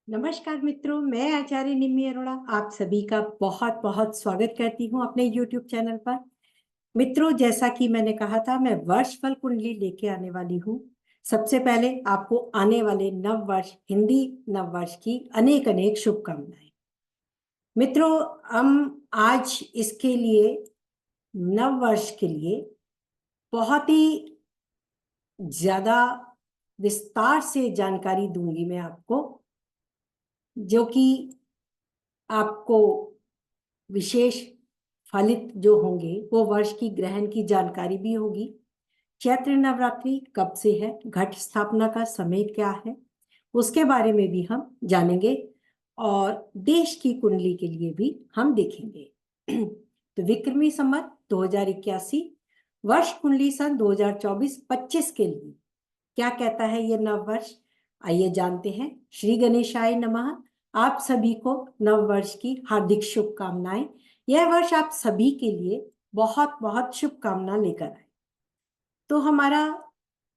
नमस्कार मित्रों, मैं आचार्य निम्मी अरोड़ा आप सभी का बहुत बहुत स्वागत करती हूँ अपने YouTube चैनल पर। मित्रों, जैसा कि मैंने कहा था, मैं वर्षफल कुंडली लेके आने वाली हूँ। सबसे पहले आपको आने वाले नव वर्ष, हिंदी नव वर्ष की अनेक अनेक शुभकामनाएं। मित्रों, हम आज इसके लिए, नव वर्ष के लिए बहुत ही ज्यादा विस्तार से जानकारी दूंगी मैं आपको, जो कि आपको विशेष फलित जो होंगे वो वर्ष की ग्रहण की जानकारी भी होगी। चैत्र नवरात्रि कब से है, घट स्थापना का समय क्या है, उसके बारे में भी हम जानेंगे और देश की कुंडली के लिए भी हम देखेंगे। तो विक्रमी संवत 2081 वर्ष कुंडली सन 2024-25 के लिए क्या कहता है ये नव वर्ष, आइए जानते हैं। श्री गणेशाय नमः। आप सभी को नव वर्ष की हार्दिक शुभकामनाएं। यह वर्ष आप सभी के लिए बहुत बहुत शुभकामना लेकर आए। तो हमारा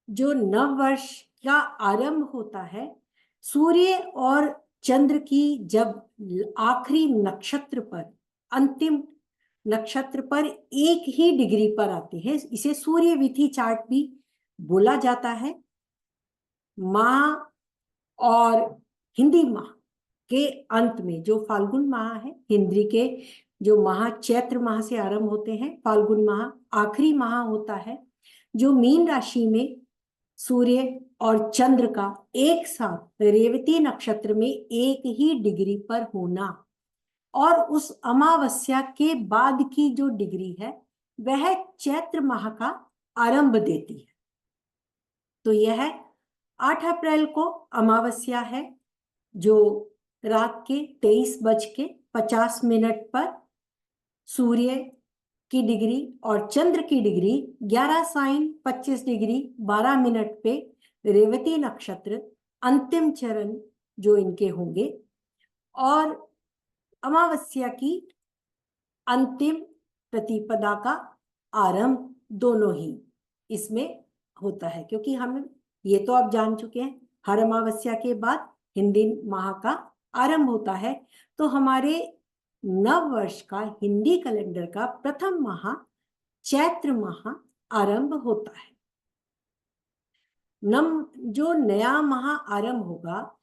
जो नव वर्ष का आरंभ होता है, सूर्य और चंद्र की जब आखिरी नक्षत्र पर, अंतिम नक्षत्र पर एक ही डिग्री पर आते हैं, इसे सूर्य विधि चार्ट भी बोला जाता है। माह और हिंदी माह के अंत में जो फाल्गुन माह है, हिंदी के जो माह चैत्र माह से आरंभ होते हैं, फाल्गुन माह आखिरी माह होता है, जो मीन राशि में सूर्य और चंद्र का एक साथ रेवती नक्षत्र में एक ही डिग्री पर होना और उस अमावस्या के बाद की जो डिग्री है वह चैत्र माह का आरंभ देती है। तो यह 8 अप्रैल को अमावस्या है, जो रात के 23:50 पर सूर्य की डिग्री और चंद्र की डिग्री 11 sin 25 डिग्री 12 मिनट पे रेवती नक्षत्र अंतिम चरण जो इनके होंगे और अमावस्या की अंतिम प्रतिपदा का आरंभ दोनों ही इसमें होता है। क्योंकि हम ये तो आप जान चुके हैं, हर अमावस्या के बाद हिंदी माह का आरंभ होता है। तो हमारे नव वर्ष का हिंदी कैलेंडर का प्रथम माह चैत्र माह आरंभ होता है। जो नया माह आरंभ होगा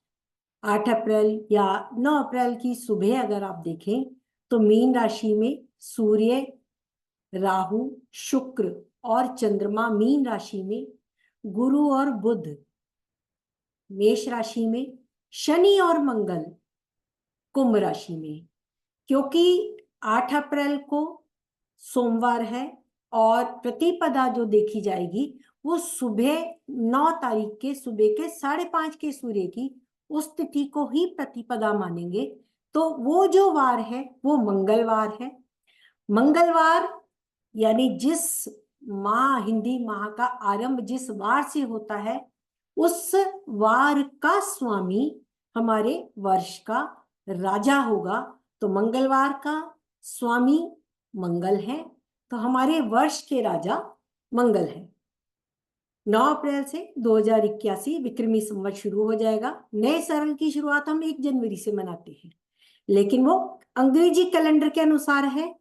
8 अप्रैल या 9 अप्रैल की सुबह अगर आप देखें तो मीन राशि में सूर्य, राहु, शुक्र और चंद्रमा मीन राशि में, गुरु और बुध मेष राशि में, शनि और मंगल कुंभ राशि में। क्योंकि 8 अप्रैल को सोमवार है और प्रतिपदा जो देखी जाएगी वो सुबह 9 तारीख के सुबह के 5:30 के सूर्य की उस तिथि को ही प्रतिपदा मानेंगे। तो वो जो वार है वो मंगलवार है। मंगलवार यानी जिस माह, हिंदी माह का आरंभ जिस वार से होता है, उस वार का स्वामी हमारे वर्ष का राजा होगा। तो मंगलवार का स्वामी मंगल है, तो हमारे वर्ष के राजा मंगल है। 9 अप्रैल से 2081 विक्रमी संवत शुरू हो जाएगा। नए साल की शुरुआत हम 1 जनवरी से मनाते हैं, लेकिन वो अंग्रेजी कैलेंडर के अनुसार है।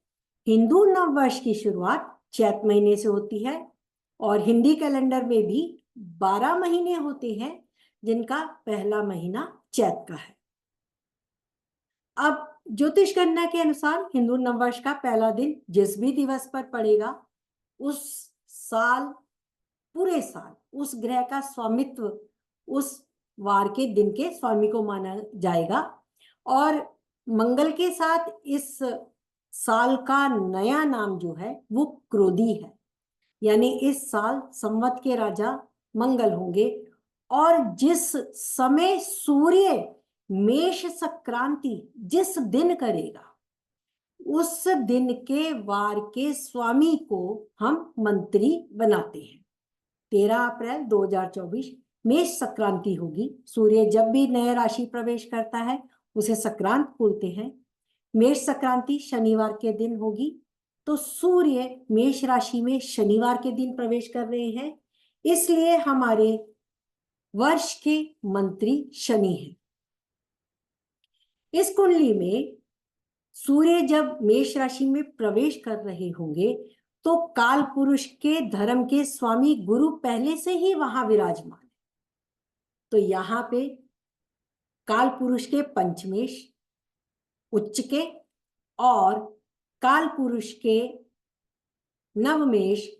हिंदू नव वर्ष की शुरुआत चैत महीने से होती है और हिंदी कैलेंडर में भी 12 महीने होते हैं, जिनका पहला महीना चैत का है। अब ज्योतिष गणना के अनुसार हिंदू नववर्ष का पहला दिन जिस भी दिवस पर पड़ेगा, उस साल, पूरे साल उस ग्रह का स्वामित्व उस वार के दिन के स्वामी को माना जाएगा। और मंगल के साथ इस साल का नया नाम जो है वो क्रोधी है, यानी इस साल संवत के राजा मंगल होंगे। और जिस समय सूर्य मेष संक्रांति जिस दिन करेगा, उस दिन के वार के स्वामी को हम मंत्री बनाते हैं। 13 अप्रैल 2024 मेष संक्रांति होगी। सूर्य जब भी नए राशि प्रवेश करता है उसे संक्रांत बोलते हैं। मेष संक्रांति शनिवार के दिन होगी, तो सूर्य मेष राशि में शनिवार के दिन प्रवेश कर रहे हैं, इसलिए हमारे वर्ष के मंत्री शनि हैं। इस कुंडली में सूर्य जब मेष राशि में प्रवेश कर रहे होंगे तो काल पुरुष के धर्म के स्वामी गुरु पहले से ही वहां विराजमान है। तो यहाँ पे काल पुरुष के पंचमेश, उच्च के और काल पुरुष के नवमेश,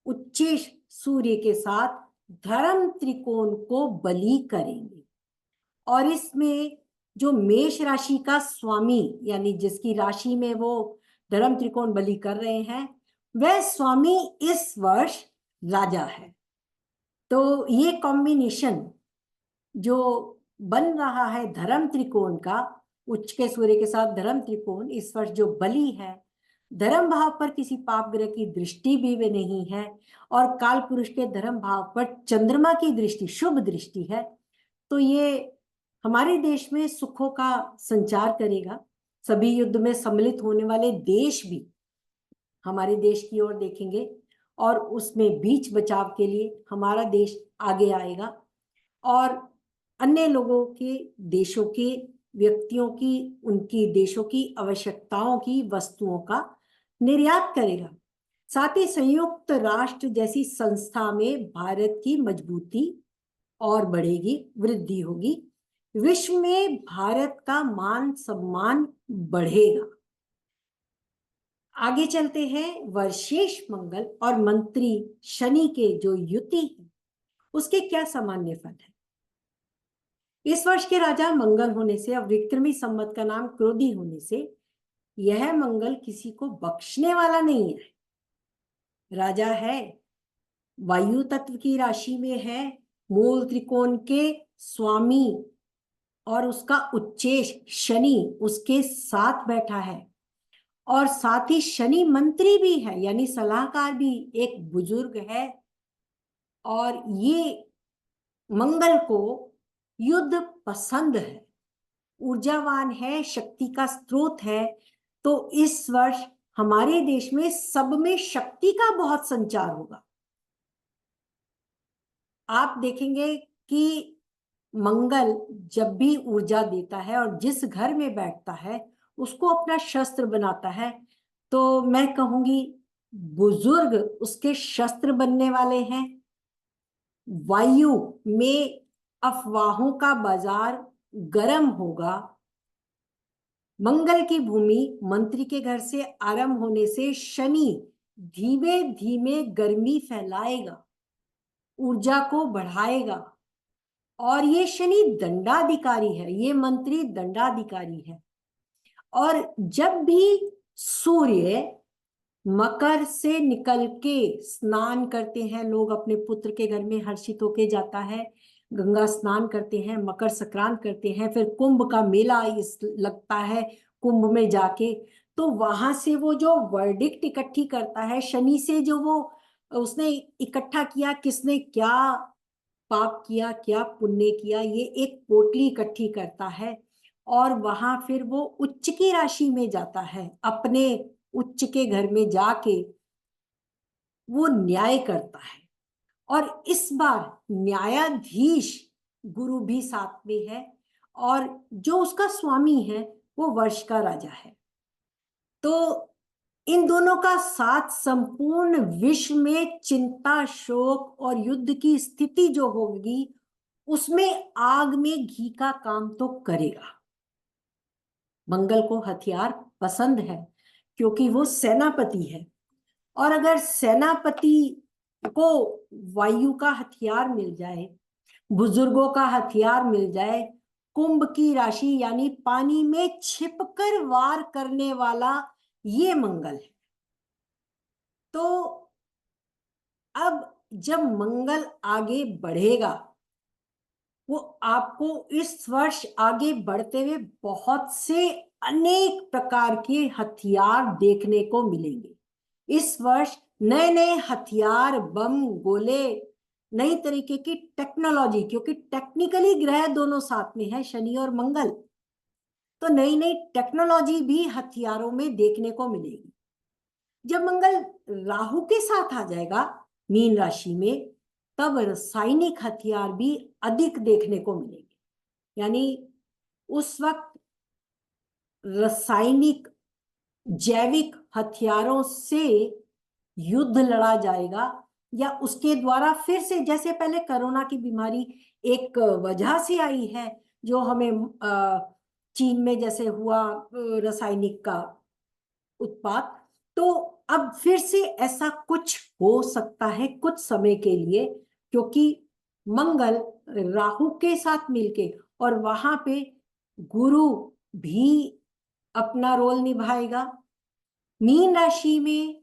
उच्चेश सूर्य के साथ धर्म त्रिकोण को बलि करेंगे। और इसमें जो मेष राशि का स्वामी यानी जिसकी राशि में वो धर्म त्रिकोण बलि कर रहे हैं वह स्वामी इस वर्ष राजा है। तो ये कॉम्बिनेशन जो बन रहा है धर्म त्रिकोण का, उच्च के सूर्य के साथ धर्म त्रिकोण इस वर्ष जो बलि है, धर्म भाव पर किसी पाप ग्रह की दृष्टि भी नहीं है और काल पुरुष के धर्म भाव पर चंद्रमा की दृष्टि शुभ दृष्टि है। तो ये हमारे देश में सुखों का संचार करेगा। सभी युद्ध में सम्मिलित होने वाले देश भी हमारे देश की ओर देखेंगे और उसमें बीच बचाव के लिए हमारा देश आगे आएगा और अन्य लोगों के देशों के व्यक्तियों की उनकी देशों की आवश्यकताओं की वस्तुओं का निर्यात करेगा। साथ ही संयुक्त राष्ट्र जैसी संस्था में भारत की मजबूती और बढ़ेगी, वृद्धि होगी, विश्व में भारत का मान सम्मान बढ़ेगा। आगे चलते हैं वर्षेश मंगल और मंत्री शनि के जो युति है उसके क्या सामान्य फल है। इस वर्ष के राजा मंगल होने से और विक्रमी संवत का नाम क्रोधी होने से यह मंगल किसी को बख्शने वाला नहीं है। राजा है, वायु तत्व की राशि में है, मूल त्रिकोण के स्वामी और उसका उच्चेश शनि उसके साथ बैठा है और साथ ही शनि मंत्री भी है यानी सलाहकार भी एक बुजुर्ग है और ये मंगल को युद्ध पसंद है, ऊर्जावान है, शक्ति का स्रोत है। तो इस वर्ष हमारे देश में सब में शक्ति का बहुत संचार होगा। आप देखेंगे कि मंगल जब भी ऊर्जा देता है और जिस घर में बैठता है उसको अपना शस्त्र बनाता है। तो मैं कहूंगी बुजुर्ग उसके शस्त्र बनने वाले हैं। वायु में अफवाहों का बाजार गर्म होगा। मंगल की भूमि मंत्री के घर से आरंभ होने से शनि धीमे धीमे गर्मी फैलाएगा, ऊर्जा को बढ़ाएगा और ये शनि दंडाधिकारी है, ये मंत्री दंडाधिकारी है। और जब भी सूर्य मकर से निकल के स्नान करते हैं, लोग अपने पुत्र के घर में हर्षित होके जाता है, गंगा स्नान करते हैं, मकर संक्रांत करते हैं, फिर कुंभ का मेला इस लगता है कुंभ में जाके, तो वहां से वो जो वर्डिक्ट इकट्ठी करता है शनि से, जो वो उसने इकट्ठा किया किसने क्या पाप किया क्या पुण्य किया, ये एक पोटली इकट्ठी करता है और वहां फिर वो उच्च की राशि में जाता है, अपने उच्च के घर में जाके वो न्याय करता है। और इस बार न्यायाधीश गुरु भी साथ में है और जो उसका स्वामी है वो वर्ष का राजा है। तो इन दोनों का साथ संपूर्ण विश्व में चिंता, शोक और युद्ध की स्थिति जो होगी उसमें आग में घी का काम तो करेगा। मंगल को हथियार पसंद है क्योंकि वो सेनापति है और अगर सेनापति को वायु का हथियार मिल जाए, बुजुर्गों का हथियार मिल जाए, कुंभ की राशि यानी पानी में छिपकर वार करने वाला ये मंगल है। तो अब जब मंगल आगे बढ़ेगा वो आपको इस वर्ष आगे बढ़ते हुए बहुत से अनेक प्रकार के हथियार देखने को मिलेंगे। इस वर्ष नए नए हथियार, बम, गोले, नई तरीके की टेक्नोलॉजी, क्योंकि टेक्निकली ग्रह दोनों साथ में है शनि और मंगल, तो नई नई टेक्नोलॉजी भी हथियारों में देखने को मिलेगी। जब मंगल राहु के साथ आ जाएगा मीन राशि में तब रासायनिक हथियार भी अधिक देखने को मिलेंगे। यानी उस वक्त रासायनिक जैविक हथियारों से युद्ध लड़ा जाएगा, या उसके द्वारा फिर से, जैसे पहले कोरोना की बीमारी एक वजह से आई है जो हमें चीन में जैसे हुआ रासायनिक का उत्पाद, तो अब फिर से ऐसा कुछ हो सकता है कुछ समय के लिए, क्योंकि मंगल राहु के साथ मिलके, और वहां पे गुरु भी अपना रोल निभाएगा। मीन राशि में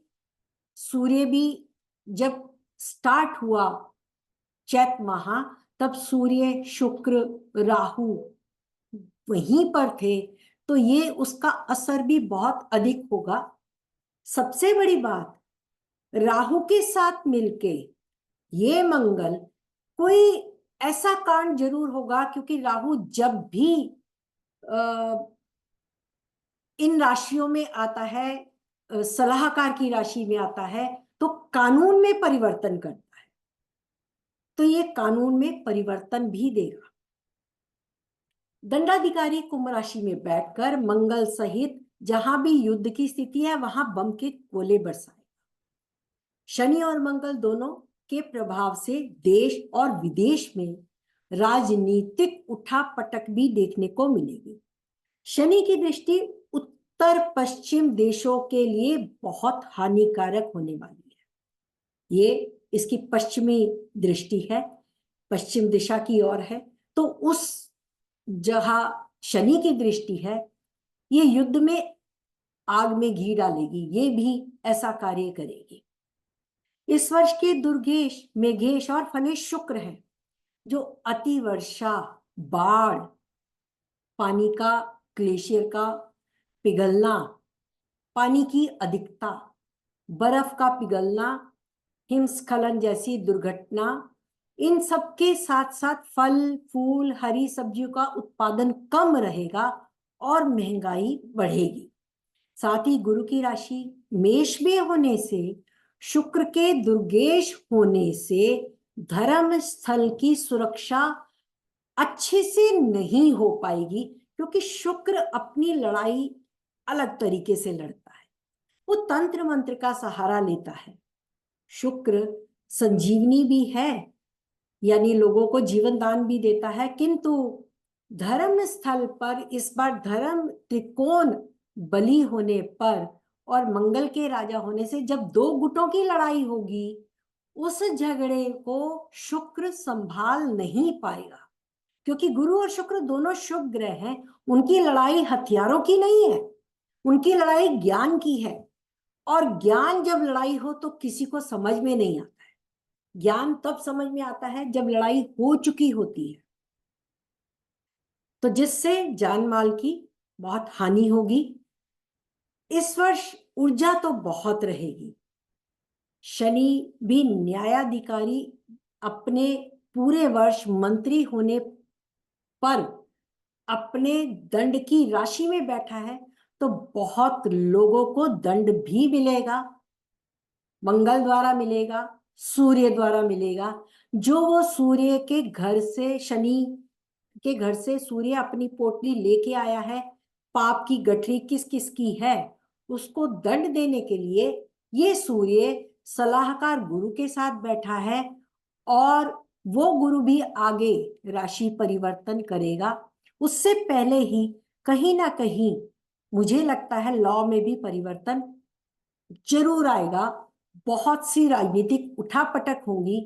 सूर्य भी जब स्टार्ट हुआ चैत माह, तब सूर्य शुक्र राहु वहीं पर थे, तो ये उसका असर भी बहुत अधिक होगा। सबसे बड़ी बात, राहु के साथ मिलके ये मंगल कोई ऐसा कांड जरूर होगा, क्योंकि राहु जब भी इन राशियों में आता है, सलाहकार की राशि में आता है, तो कानून में परिवर्तन करता है, तो ये कानून में परिवर्तन भी देगा। दंडाधिकारी कुंभ राशि में बैठकर मंगल सहित जहां भी युद्ध की स्थिति है वहां बम के गोले बरसाएगा। शनि और मंगल दोनों के प्रभाव से देश और विदेश में राजनीतिक उठापटक भी देखने को मिलेगी। शनि की दृष्टि उत्तर पश्चिम देशों के लिए बहुत हानिकारक होने वाली है। ये इसकी पश्चिमी दृष्टि है, पश्चिम दिशा की ओर है, तो उस जहां शनि की दृष्टि है, ये युद्ध में आग में घी डालेगी, ये भी ऐसा कार्य करेगी। इस वर्ष के दुर्गेश मेघेश और फलेश शुक्र है, जो अति वर्षा, बाढ़, पानी का, ग्लेशियर का पिघलना, पानी की अधिकता, बर्फ का पिघलना, हिमस्खलन जैसी दुर्घटना, इन सब के साथ साथ फल फूल हरी सब्जियों का उत्पादन कम रहेगा और महंगाई बढ़ेगी। साथ ही गुरु की राशि मेष में होने से, शुक्र के दुर्गेश होने से धर्म स्थल की सुरक्षा अच्छे से नहीं हो पाएगी, क्योंकि शुक्र अपनी लड़ाई अलग तरीके से लड़ता है, वो तंत्र मंत्र का सहारा लेता है। शुक्र संजीवनी भी है, यानी लोगों को जीवन दान भी देता है, किंतु धर्म स्थल पर इस बार धर्म त्रिकोण बलि होने पर और मंगल के राजा होने से जब दो गुटों की लड़ाई होगी, उस झगड़े को शुक्र संभाल नहीं पाएगा, क्योंकि गुरु और शुक्र दोनों शुभ ग्रह हैं। उनकी लड़ाई हथियारों की नहीं है, उनकी लड़ाई ज्ञान की है, और ज्ञान जब लड़ाई हो तो किसी को समझ में नहीं आता है। ज्ञान तब समझ में आता है जब लड़ाई हो चुकी होती है, तो जिससे जान माल की बहुत हानि होगी। इस वर्ष ऊर्जा तो बहुत रहेगी। शनि भी न्यायाधिकारी अपने पूरे वर्ष मंत्री होने पर अपने दंड की राशि में बैठा है, तो बहुत लोगों को दंड भी मिलेगा, मंगल द्वारा मिलेगा, सूर्य द्वारा मिलेगा। जो वो सूर्य के घर से, शनि के घर से सूर्य अपनी पोटली लेके आया है, पाप की गठरी किस किस की है, उसको दंड देने के लिए ये सूर्य सलाहकार गुरु के साथ बैठा है, और वो गुरु भी आगे राशि परिवर्तन करेगा। उससे पहले ही कहीं ना कहीं मुझे लगता है लॉ में भी परिवर्तन जरूर आएगा। बहुत सी राजनीतिक उठापटक होगी,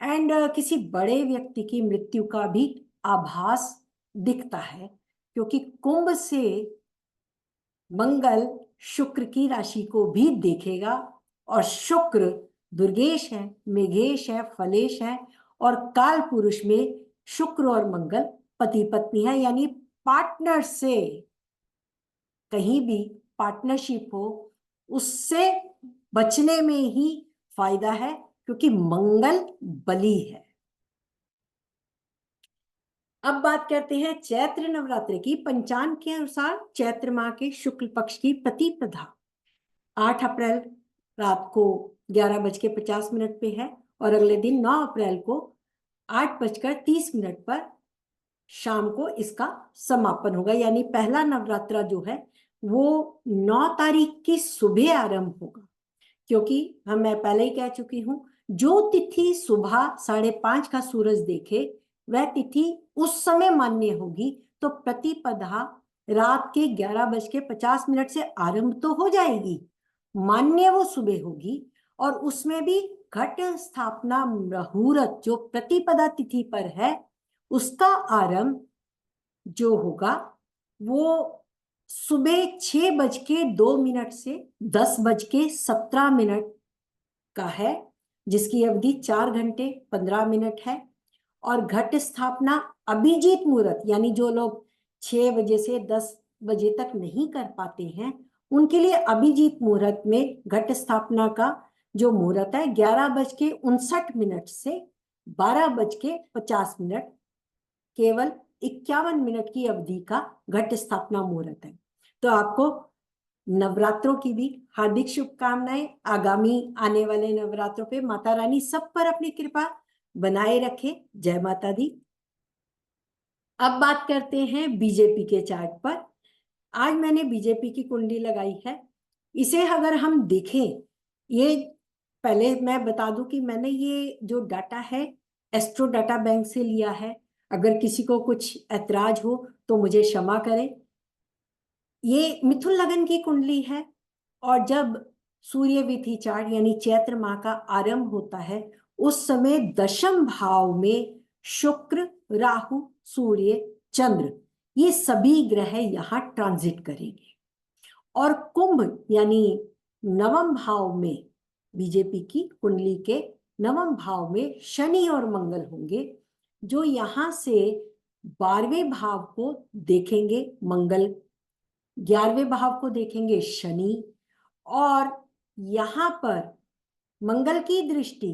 एंड किसी बड़े व्यक्ति की मृत्यु का भी आभास दिखता है, क्योंकि कुंभ से मंगल शुक्र की राशि को भी देखेगा, और शुक्र दुर्गेश है, मेघेश है, फलेश है, और काल पुरुष में शुक्र और मंगल पति पत्नी है, यानी पार्टनर से कहीं भी पार्टनरशिप हो उससे बचने में ही फायदा है, क्योंकि मंगल बली है। अब बात करते हैं चैत्र नवरात्र की। पंचांग के अनुसार चैत्र माह के शुक्ल पक्ष की प्रतिपदा 8 अप्रैल रात को 11:50 पे है, और अगले दिन 9 अप्रैल को 8:30 पर शाम को इसका समापन होगा, यानी पहला नवरात्रा जो है वो 9 तारीख की सुबह आरंभ होगा। क्योंकि मैं पहले ही कह चुकी हूं, जो तिथि सुबह 5:30 का सूरज देखे वह तिथि उस समय मान्य होगी। तो प्रतिपदा रात के 11:50 से आरंभ तो हो जाएगी, मान्य वो सुबह होगी। और उसमें भी घट स्थापना मुहूर्त जो प्रतिपदा तिथि पर है, उसका आरंभ जो होगा वो सुबह 6:02 से 10:17 का है, जिसकी अवधि 4 घंटे 15 मिनट है। और घट स्थापना अभिजीत मुहूर्त, यानी जो लोग 6 बजे से 10 बजे तक नहीं कर पाते हैं, उनके लिए अभिजीत मुहूर्त में घट स्थापना का जो मुहूर्त है 11:59 से 12:50, केवल 51 मिनट की अवधि का घट स्थापना मुहूर्त है। तो आपको नवरात्रों की भी हार्दिक शुभकामनाएं। आगामी आने वाले नवरात्रों पे माता रानी सब पर अपनी कृपा बनाए रखे। जय माता दी। अब बात करते हैं बीजेपी के चार्ट पर। आज मैंने बीजेपी की कुंडली लगाई है। इसे अगर हम देखें, ये पहले मैं बता दूं कि मैंने ये जो डाटा है एस्ट्रो डाटा बैंक से लिया है। अगर किसी को कुछ ऐतराज हो तो मुझे क्षमा करें। ये मिथुन लगन की कुंडली है, और जब सूर्य विधि चार्ट यानी चैत्र माह का आरंभ होता है, उस समय दशम भाव में शुक्र, राहु, सूर्य, चंद्र ये सभी ग्रह यहाँ ट्रांजिट करेंगे। और कुंभ यानी नवम भाव में, बीजेपी की कुंडली के नवम भाव में शनि और मंगल होंगे, जो यहाँ से 12वें भाव को देखेंगे मंगल, 11वें भाव को देखेंगे शनि, और यहाँ पर मंगल की दृष्टि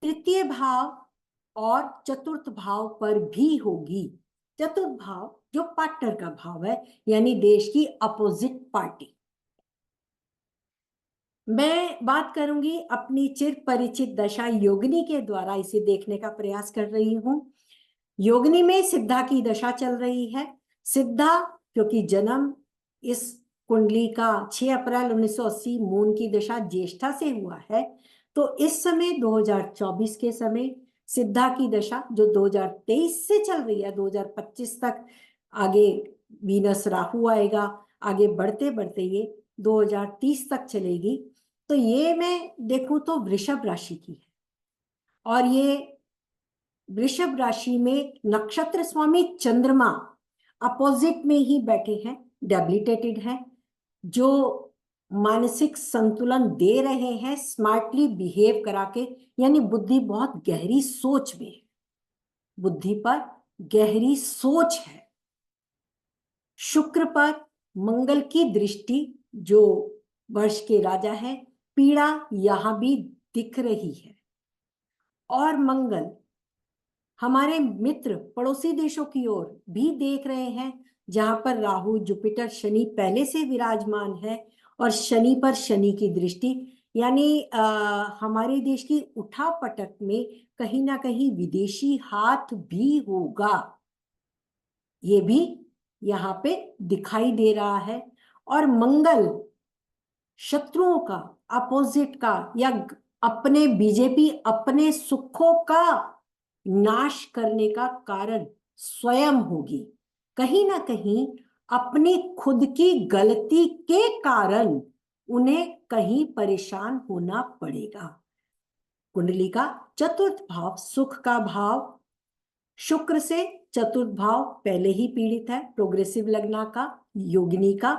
तृतीय भाव और चतुर्थ भाव पर भी होगी। चतुर्थ भाव जो पार्टनर का भाव है, यानी देश की अपोजिट पार्टी। मैं बात करूंगी अपनी चिर परिचित दशा योगिनी के द्वारा, इसे देखने का प्रयास कर रही हूं। योगिनी में सिद्धा की दशा चल रही है। सिद्धा क्योंकि जन्म इस कुंडली का 6 अप्रैल 1980 मून की दशा ज्येष्ठा से हुआ है, तो इस समय 2024 के समय सिद्धा की दशा जो 2023 से चल रही है 2025 तक, आगे वीनस राहु आएगा, आगे बढ़ते बढ़ते ये 2030 तक चलेगी। तो ये मैं देखूं तो वृषभ राशि की है, और ये वृषभ राशि में नक्षत्र स्वामी चंद्रमा अपोजिट में ही बैठे हैं, डेबिलिटेटेड हैं, जो मानसिक संतुलन दे रहे हैं स्मार्टली बिहेव करा के, यानी बुद्धि बहुत गहरी सोच में है, बुद्धि पर गहरी सोच है। शुक्र पर मंगल की दृष्टि जो वर्ष के राजा है, पीड़ा यहां भी दिख रही है। और मंगल हमारे मित्र पड़ोसी देशों की ओर भी देख रहे हैं, जहां पर राहु, जुपिटर, शनि पहले से विराजमान है, और शनि पर शनि की दृष्टि, यानी हमारे देश की उठापटक में कहीं ना कहीं विदेशी हाथ भी होगा, ये भी यहाँ पे दिखाई दे रहा है। और मंगल शत्रुओं का, अपोजिट का, या अपने बीजेपी अपने सुखों का नाश करने का कारण स्वयं होगी। कहीं ना कहीं अपनी खुद की गलती के कारण उन्हें कहीं परेशान होना पड़ेगा। कुंडली का चतुर्थ भाव सुख का भाव, शुक्र से चतुर्थ भाव पहले ही पीड़ित है, प्रोग्रेसिव लग्ना का, योगिनी का।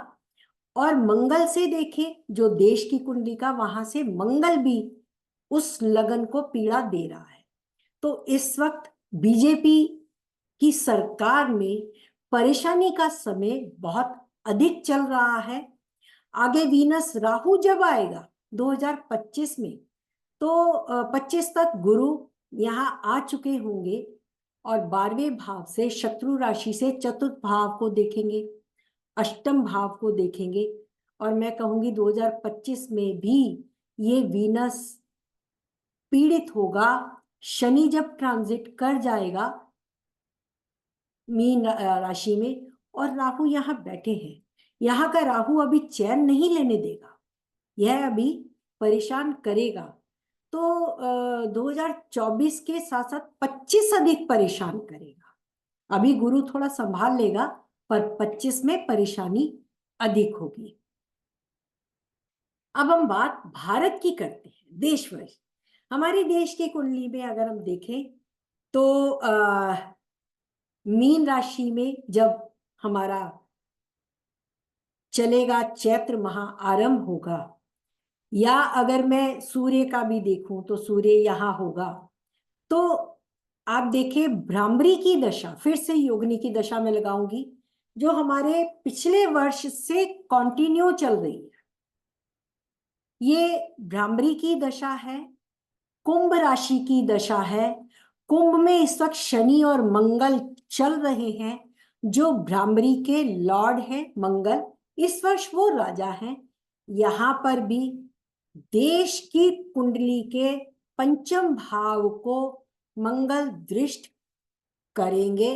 और मंगल से देखें जो देश की कुंडली का, वहां से मंगल भी उस लगन को पीड़ा दे रहा है। तो इस वक्त बीजेपी की सरकार में परेशानी का समय बहुत अधिक चल रहा है। आगे वीनस राहु जब आएगा 2025 में, तो 25 तक गुरु यहाँ आ चुके होंगे, और 12वें भाव से शत्रु राशि से चतुर्थ भाव को देखेंगे, अष्टम भाव को देखेंगे। और मैं कहूंगी 2025 में भी ये वीनस पीड़ित होगा। शनि जब ट्रांजिट कर जाएगा मीन राशि में, और राहु यहाँ बैठे हैं। यहाँ का राहु अभी चैन नहीं लेने देगा, यह अभी परेशान करेगा। तो 2024 के साथ साथ 25 अधिक परेशान करेगा। अभी गुरु थोड़ा संभाल लेगा, पर 25 में परेशानी अधिक होगी। अब हम बात भारत की करते हैं, देशवश। हमारे देश की कुंडली में अगर हम देखें तो मीन राशि में जब हमारा चलेगा, चैत्र माह आरंभ होगा, या अगर मैं सूर्य का भी देखूं तो सूर्य यहाँ होगा, तो आप देखिए भ्रामरी की दशा, फिर से योगिनी की दशा में लगाऊंगी, जो हमारे पिछले वर्ष से कंटिन्यू चल रही है। ये भ्रामरी की दशा है, कुंभ राशि की दशा है। कुंभ में इस वक्त शनि और मंगल चल रहे हैं, जो भ्रामरी के लॉर्ड हैं मंगल, इस वर्ष वो राजा हैं। यहां पर भी देश की कुंडली के पंचम भाव को मंगल दृष्ट करेंगे,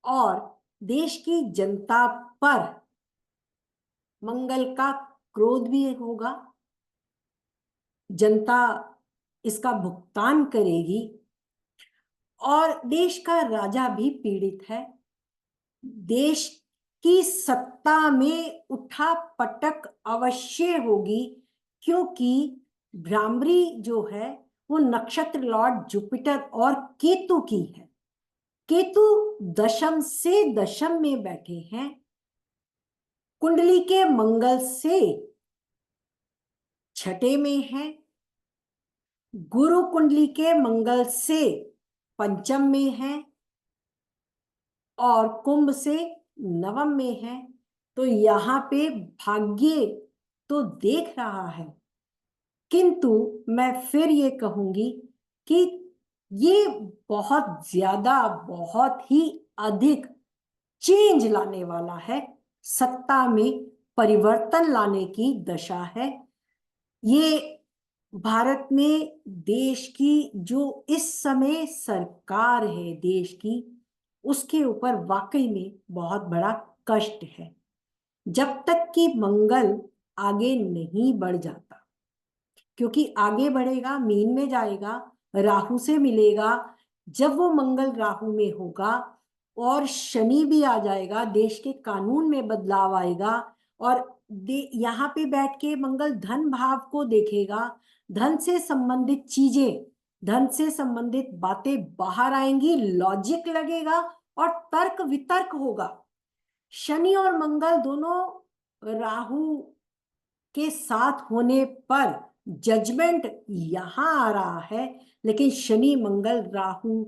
और देश की जनता पर मंगल का क्रोध भी होगा। जनता इसका भुगतान करेगी, और देश का राजा भी पीड़ित है। देश की सत्ता में उठा पटक अवश्य होगी, क्योंकि भ्रामरी जो है वो नक्षत्र लॉर्ड जुपिटर और केतु की है। केतु दशम से दशम में बैठे हैं, कुंडली के मंगल से छठे में है, गुरु कुंडली के मंगल से पंचम में है, और कुंभ से नवम में है। तो यहाँ पे भाग्य तो देख रहा है, किंतु मैं फिर ये कहूंगी कि ये बहुत ज्यादा, बहुत ही अधिक चेंज लाने वाला है, सत्ता में परिवर्तन लाने की दशा है। ये भारत में देश की जो इस समय सरकार है देश की, उसके ऊपर वाकई में बहुत बड़ा कष्ट है। जब तक कि मंगल आगे नहीं बढ़ जाता, क्योंकि आगे बढ़ेगा, मीन में जाएगा, राहु से मिलेगा। जब वो मंगल राहु में होगा और शनि भी आ जाएगा, देश के कानून में बदलाव आएगा, और यहाँ पे बैठ के मंगल धन भाव को देखेगा। धन से संबंधित चीजें, धन से संबंधित बातें बाहर आएंगी, लॉजिक लगेगा और तर्क वितर्क होगा। शनि और मंगल दोनों राहु के साथ होने पर जजमेंट यहां आ रहा है, लेकिन शनि मंगल राहु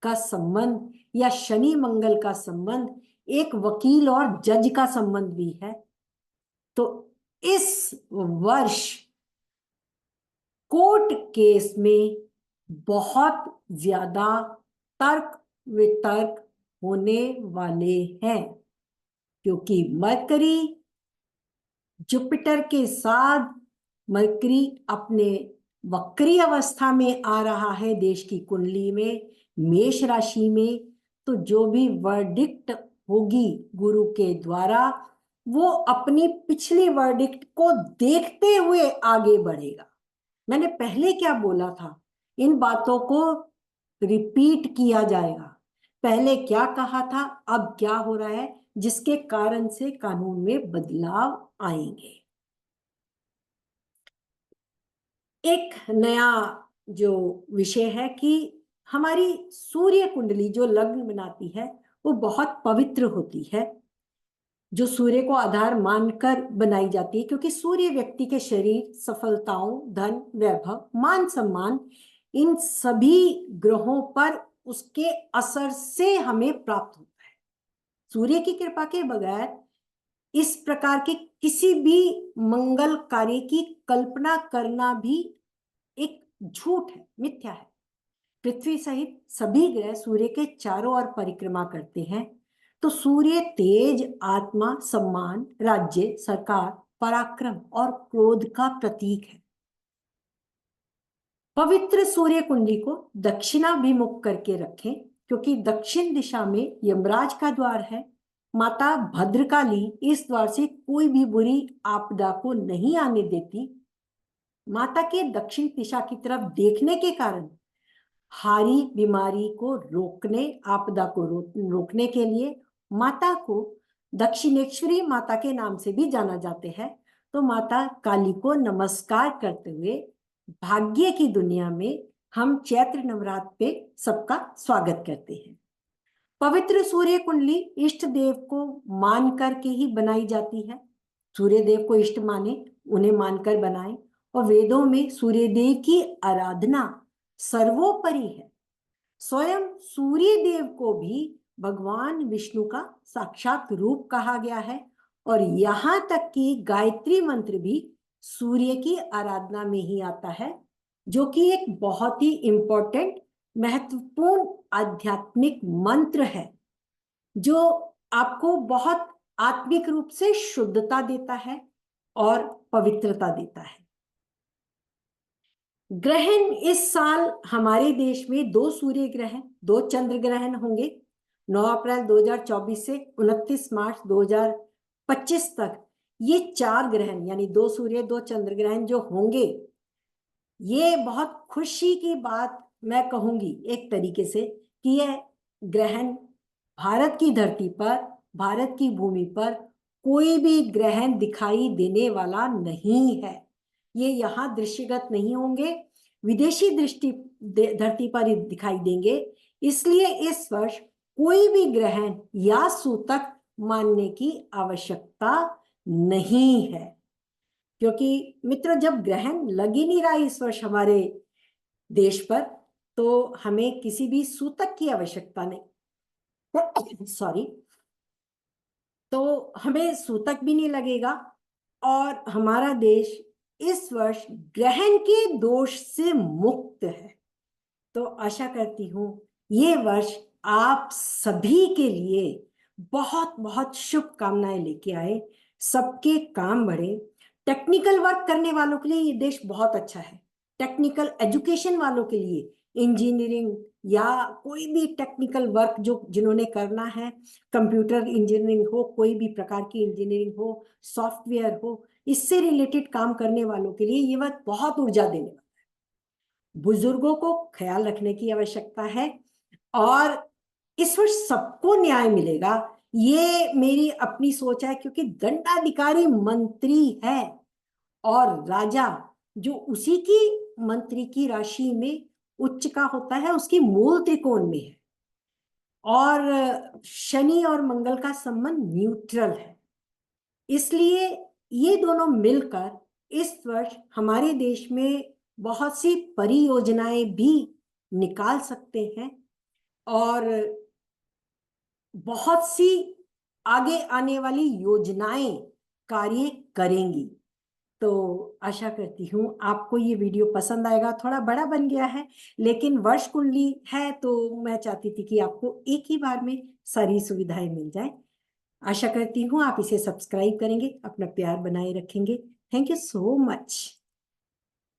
का संबंध या शनि मंगल का संबंध एक वकील और जज का संबंध भी है। तो इस वर्ष कोर्ट केस में बहुत ज्यादा तर्क वितर्क होने वाले हैं, क्योंकि मरकरी जुपिटर के साथ, मरकरी अपने वक्री अवस्था में आ रहा है देश की कुंडली में, मेष राशि में। तो जो भी वर्डिक्ट होगी गुरु के द्वारा, वो अपनी पिछली वर्डिक्ट को देखते हुए आगे बढ़ेगा। मैंने पहले क्या बोला था, इन बातों को रिपीट किया जाएगा। पहले क्या कहा था, अब क्या हो रहा है, जिसके कारण से कानून में बदलाव आएंगे। एक नया जो विषय है कि हमारी सूर्य कुंडली जो लग्न बनाती है वो बहुत पवित्र होती है, जो सूर्य को आधार मानकर बनाई जाती है, क्योंकि सूर्य व्यक्ति के शरीर, सफलताओं, धन, वैभव, मान सम्मान, इन सभी ग्रहों पर उसके असर से हमें प्राप्त होता है। सूर्य की कृपा के बगैर इस प्रकार के किसी भी मंगल कार्य की कल्पना करना भी एक झूठ है, मिथ्या है। पृथ्वी सहित सभी ग्रह सूर्य के चारों ओर परिक्रमा करते हैं। तो सूर्य तेज, आत्मा, सम्मान, राज्य, सरकार, पराक्रम और क्रोध का प्रतीक है। पवित्र सूर्य कुंडली को दक्षिणाभिमुख करके रखें, क्योंकि दक्षिण दिशा में यमराज का द्वार है। माता भद्रकाली इस द्वार से कोई भी बुरी आपदा को नहीं आने देती। माता के दक्षिण दिशा की तरफ देखने के कारण हारी बीमारी को रोकने, आपदा को रोकने के लिए माता को दक्षिणेश्वरी माता के नाम से भी जाना जाते हैं। तो माता काली को नमस्कार करते हुए भाग्य की दुनिया में हम चैत्र नवरात्र पे सबका स्वागत करते हैं। पवित्र सूर्य कुंडली इष्ट देव को मान करके ही बनाई जाती है। सूर्य देव को इष्ट माने, उन्हें मानकर बनाएं। और वेदों में सूर्य देव की आराधना सर्वोपरि है। स्वयं सूर्य देव को भी भगवान विष्णु का साक्षात रूप कहा गया है। और यहाँ तक कि गायत्री मंत्र भी सूर्य की आराधना में ही आता है, जो कि एक बहुत ही इंपॉर्टेंट महत्वपूर्ण आध्यात्मिक मंत्र है, जो आपको बहुत आत्मिक रूप से शुद्धता देता है और पवित्रता देता है। ग्रहण इस साल हमारे देश में 2 सूर्य ग्रहण, 2 चंद्र ग्रहण होंगे। 9 अप्रैल 2024 से 29 मार्च 2025 तक ये 4 ग्रहण यानी 2 सूर्य 2 चंद्र ग्रहण जो होंगे, ये बहुत खुशी की बात मैं कहूंगी एक तरीके से कि यह ग्रहण भारत की धरती पर, भारत की भूमि पर कोई भी ग्रहण दिखाई देने वाला नहीं है। ये यहाँ दृश्यगत नहीं होंगे, विदेशी दृष्टि धरती पर दिखाई देंगे। इसलिए इस वर्ष कोई भी ग्रहण या सूतक मानने की आवश्यकता नहीं है, क्योंकि मित्रों जब ग्रहण लग ही नहीं रहा इस वर्ष हमारे देश पर, तो हमें किसी भी सूतक की आवश्यकता नहीं सॉरी, तो हमें सूतक भी नहीं लगेगा। और हमारा देश इस वर्ष ग्रहण के दोष से मुक्त है। तो आशा करती हूं ये वर्ष आप सभी के लिए बहुत बहुत शुभकामनाएं लेके आए, सबके काम बढ़े। टेक्निकल वर्क करने वालों के लिए ये देश बहुत अच्छा है। टेक्निकल एजुकेशन वालों के लिए, इंजीनियरिंग या कोई भी टेक्निकल वर्क जो जिन्होंने करना है, कंप्यूटर इंजीनियरिंग हो, कोई भी प्रकार की इंजीनियरिंग हो, सॉफ्टवेयर हो, इससे रिलेटेड काम करने वालों के लिए ये बात बहुत ऊर्जा देने वाला है। बुजुर्गों को ख्याल रखने की आवश्यकता है और इस वर्ष सबको न्याय मिलेगा, ये मेरी अपनी सोच है। क्योंकि दंडाधिकारी मंत्री है और राजा जो उसी की मंत्री की राशि में उच्च का होता है, उसकी मूल त्रिकोण में है। और शनि और मंगल का संबंध न्यूट्रल है। इसलिए ये दोनों मिलकर इस वर्ष हमारे देश में बहुत सी परियोजनाएं भी निकाल सकते हैं और बहुत सी आगे आने वाली योजनाएं कार्य करेंगी। तो आशा करती हूँ आपको ये वीडियो पसंद आएगा। थोड़ा बड़ा बन गया है, लेकिन वर्ष कुंडली है तो मैं चाहती थी कि आपको एक ही बार में सारी सुविधाएं मिल जाए। आशा करती हूँ आप इसे सब्सक्राइब करेंगे, अपना प्यार बनाए रखेंगे। Thank you so much.